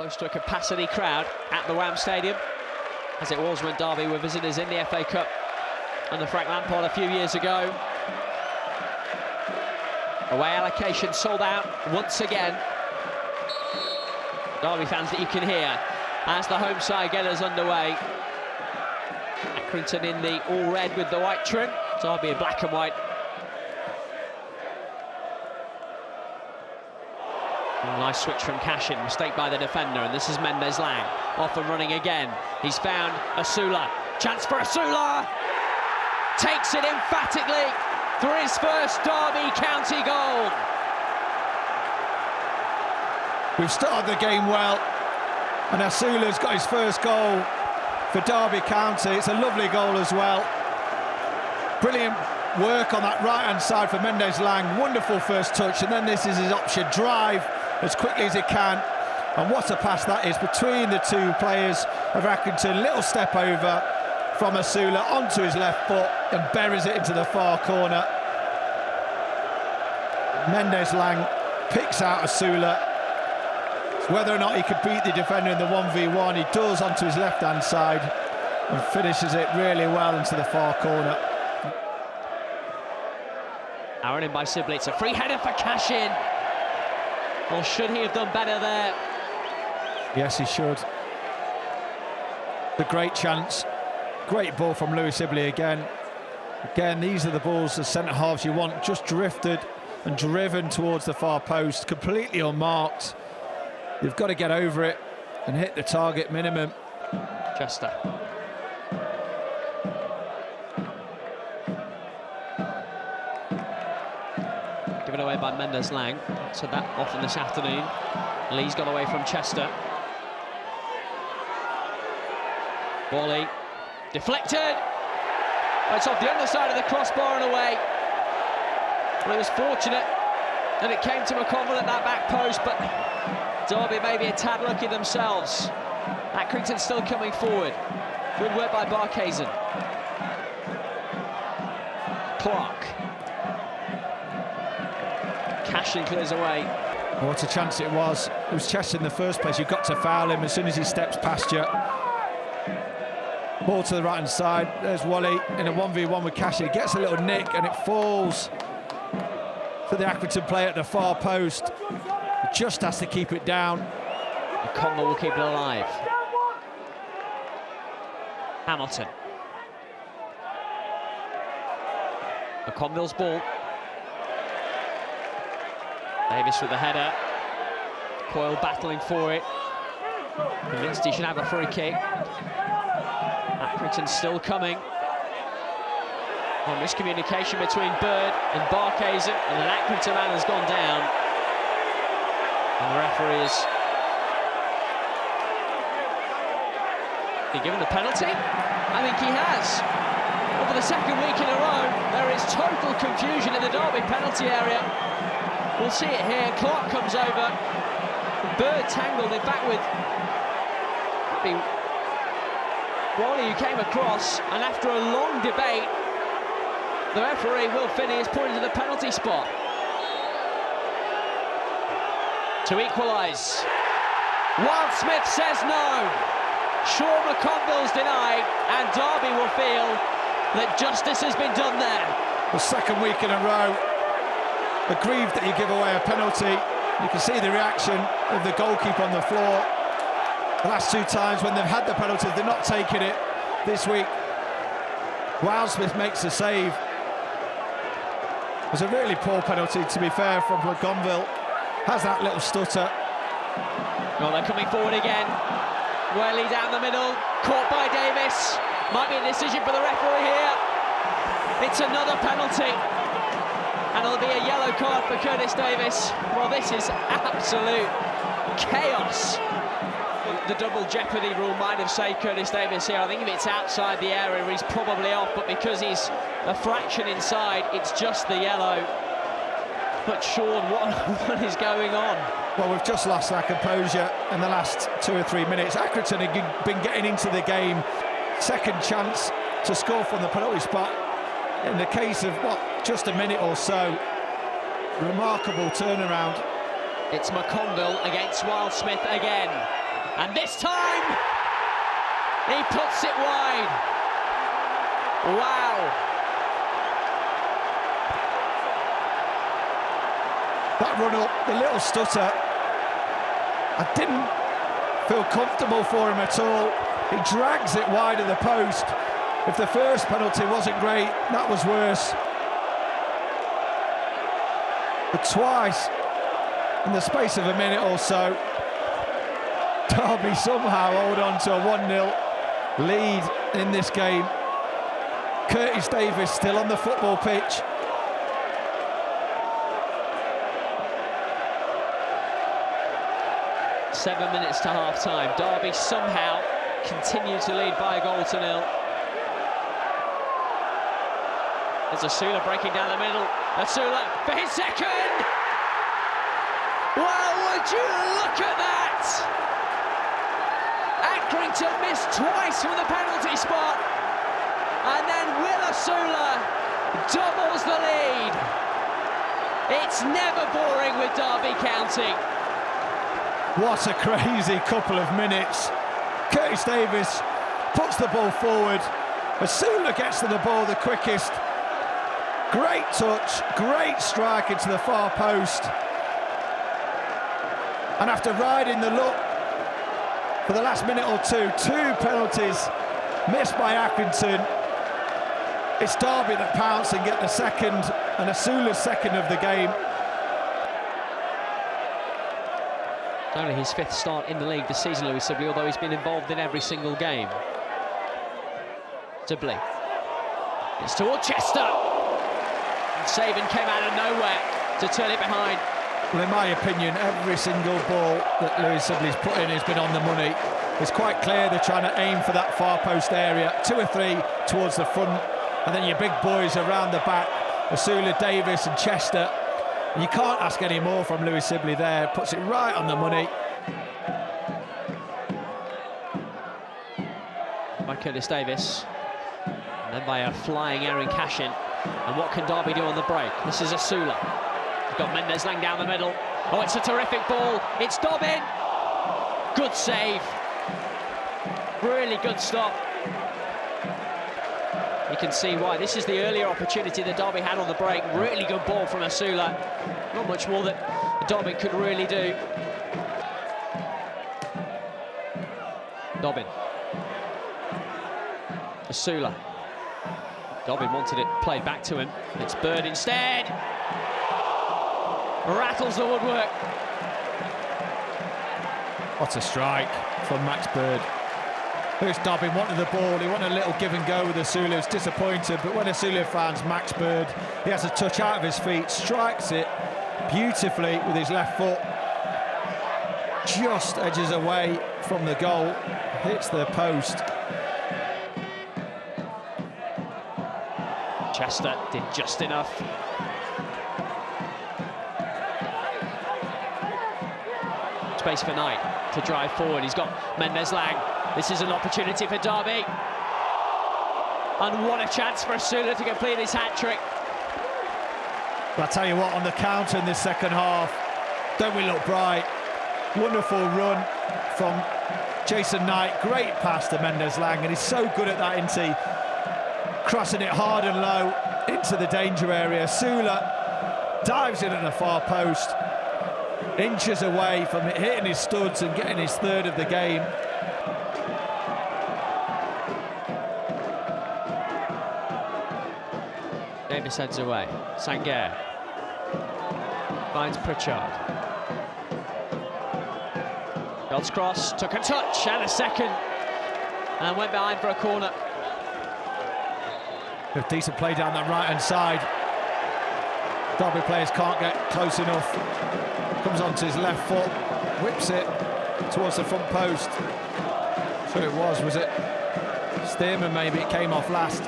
Close to a capacity crowd at the Wham Stadium, as it was when Derby were visitors in the FA Cup under Frank Lampard a few years ago. Away allocation sold out once again. Derby fans that you can hear as the home side get us underway. Accrington in the all red with the white trim, Derby in black and white. Nice switch from Cashin, mistake by the defender, and this is Mendez-Laing, off and running again. He's found Asula, chance for Asula! Takes it emphatically for his first Derby County goal. We've started the game well, and Asula's got his first goal for Derby County. It's a lovely goal as well. Brilliant work on that right-hand side for Mendez-Laing. Wonderful first touch, and then this is his option. Drive as quickly as he can, and what a pass that is between the two players of Accrington. Little step over from Asula onto his left foot and buries it into the far corner. Mendez-Laing picks out Asula. Whether or not he could beat the defender in the 1v1, he does onto his left-hand side and finishes it really well into the far corner. Aaron in by Sibley, it's a free header for Cashin. Or should he have done better there? Yes, he should. The great chance. Great ball from Lewis Sibley again. Again, these are the balls, the centre-halves you want, just drifted and driven towards the far post, completely unmarked. You've got to get over it and hit the target minimum. Chester. Given away by Mendez-Laing. So that often this afternoon. Lee's got away from Chester. Wally deflected. Oh, it's off the underside of the crossbar and away. Well, it was fortunate that it came to McConville at that back post, but Derby maybe a tad lucky themselves. Accrington still coming forward. Good work by Barkhazen. Clark. Cashin clears away. What a chance it was. It was Chester in the first place. You've got to foul him as soon as he steps past you. Ball to the right-hand side. There's Wally in a 1v1 with Cashin. He gets a little nick and it falls to the Accrington player at the far post. He just has to keep it down. Conwell will keep it alive. Hamilton. McConville's ball. Davis with the header. Coyle battling for it. Convinced he should have a free kick. Accrington still coming. Miscommunication between Bird and Barkhazen, and an Accrington man has gone down. And the referee has been given the penalty. I think he has. But for the second week in a row, there is total confusion in the Derby penalty area. We'll see it here. Clark comes over. Bird tangled, in fact, with Wally, who came across, and after a long debate, the referee, Will Finney, has pointed to the penalty spot to equalise. Wildsmith says no. Sean McConville's denied, and Derby will feel that justice has been done there. The second week in a row, aggrieved that you give away a penalty. You can see the reaction of the goalkeeper on the floor. The last two times when they've had the penalties, they're not taking it. This week, Wildsmith makes a save. It was a really poor penalty, to be fair, from McConville. Has that little stutter. Well, they're coming forward again. Welly down the middle, caught by Davis. Might be a decision for the referee here. It's another penalty. And it'll be a yellow card for Curtis Davis. Well, this is absolute chaos. The double jeopardy rule might have saved Curtis Davis here. I think if it's outside the area, he's probably off, but because he's a fraction inside, it's just the yellow. But Sean, what is going on? Well, we've just lost our composure in the last 2 or 3 minutes. Accrington have been getting into the game. Second chance to score from the penalty spot. In the case of, just a minute or so. Remarkable turnaround. It's McConville against Wildsmith again. And this time, he puts it wide. Wow. That run up, the little stutter, I didn't feel comfortable for him at all. He drags it wide of the post. If the first penalty wasn't great, that was worse. But twice, in the space of a minute or so, Derby somehow hold on to a 1-0 lead in this game. Curtis Davies still on the football pitch. Seven minutes to half-time. Derby somehow continue to lead by a goal to nil. There's Asula breaking down the middle. Asula for his second! Well, would you look at that? Accrington missed twice from the penalty spot. And then Will Asula doubles the lead. It's never boring with Derby County. What a crazy couple of minutes. Curtis Davies puts the ball forward. Asula gets to the ball the quickest. Great touch, great strike into the far post. And after riding the luck for the last minute or two penalties missed by Accrington, it's Derby that pounce and get the second, and Asula's second of the game. It's only his fifth start in the league this season, Lewis Sibley, although he's been involved in every single game. Sibley. It's toward Chester. And Saban came out of nowhere to turn it behind. Well, in my opinion, every single ball that Lewis Sibley's put in has been on the money. It's quite clear they're trying to aim for that far post area. 2 or 3 towards the front, and then your big boys around the back, Asula, Davis and Chester. You can't ask any more from Lewis Sibley there. Puts it right on the money. By Curtis Davis. And then by a flying Aaron Cashin. And what can Derby do on the break? This is Asula. You've got Mendes-Lang down the middle. Oh, it's a terrific ball. It's Dobbin. Good save. Really good stop. You can see why. This is the earlier opportunity that Derby had on the break. Really good ball from Asula. Not much more that Dobbin could really do. Dobbin. Asula. Dobbin wanted it played back to him. It's Bird instead. Rattles the woodwork. What a strike from Max Bird. Here's Dobbin wanted the ball, he wanted a little give and go with Asula, he was disappointed, but when Asula finds Max Bird, he has a touch out of his feet, strikes it beautifully with his left foot, just edges away from the goal, hits the post. Chester did just enough. Space for Knight to drive forward, he's got Mendes-Lang. This is an opportunity for Derby. And what a chance for Asula to complete his hat-trick. But I tell you what, on the counter in this second half, don't we look bright? Wonderful run from Jason Knight. Great pass to Mendes-Lang, and he's so good at that, isn't he? Crossing it hard and low into the danger area. Asula dives in at the far post, inches away from it, hitting his studs and getting his third of the game. Davis heads away. Sangaré finds Pritchard. God's cross, took a touch and a second, and went behind for a corner. A decent play down that right-hand side. Derby players can't get close enough. Comes onto his left foot, whips it towards the front post. So it was it Stearman maybe? It came off last.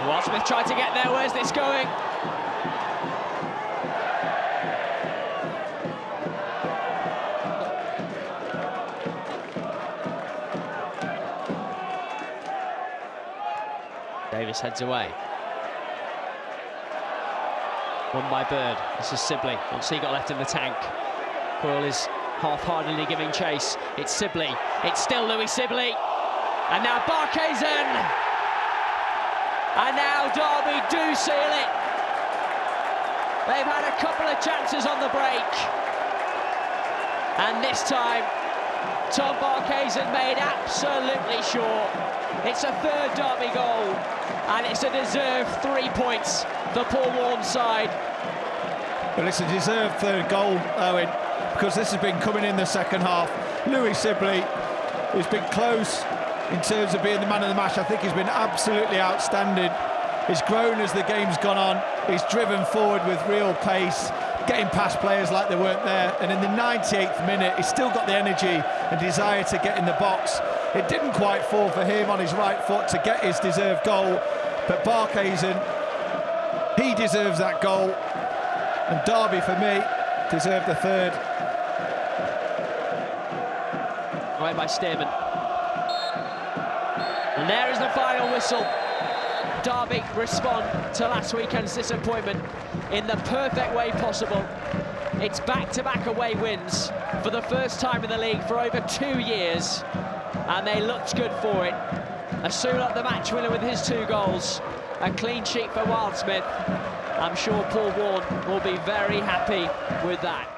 Walsmith tried to get there, where's this going? Davis heads away. Won by Bird. This is Sibley. Once he got left in the tank. Coyle is half-heartedly giving chase. It's Sibley. It's still Louis Sibley. And now Barkhuizen. And now Derby do seal it. They've had a couple of chances on the break. And this time, Tom Barkhuizen made absolutely sure. It's a third Derby goal, and it's a deserved 3 points for Paul Warne's side. Well, it's a deserved third goal, Owen, because this has been coming in the second half. Louis Sibley, who's been close in terms of being the man of the match, I think he's been absolutely outstanding. He's grown as the game's gone on. He's driven forward with real pace, getting past players like they weren't there. And in the 98th minute, he's still got the energy and desire to get in the box. It didn't quite fall for him on his right foot to get his deserved goal. But Barkhuizen, he deserves that goal. And Derby, for me, deserved the third. Away by Stearman. And there is the final whistle. Derby respond to last weekend's disappointment in the perfect way possible. It's back-to-back away wins for the first time in the league for over 2 years, and they looked good for it. Asula, the match winner with his 2 goals, a clean sheet for Wildsmith. I'm sure Paul Warne will be very happy with that.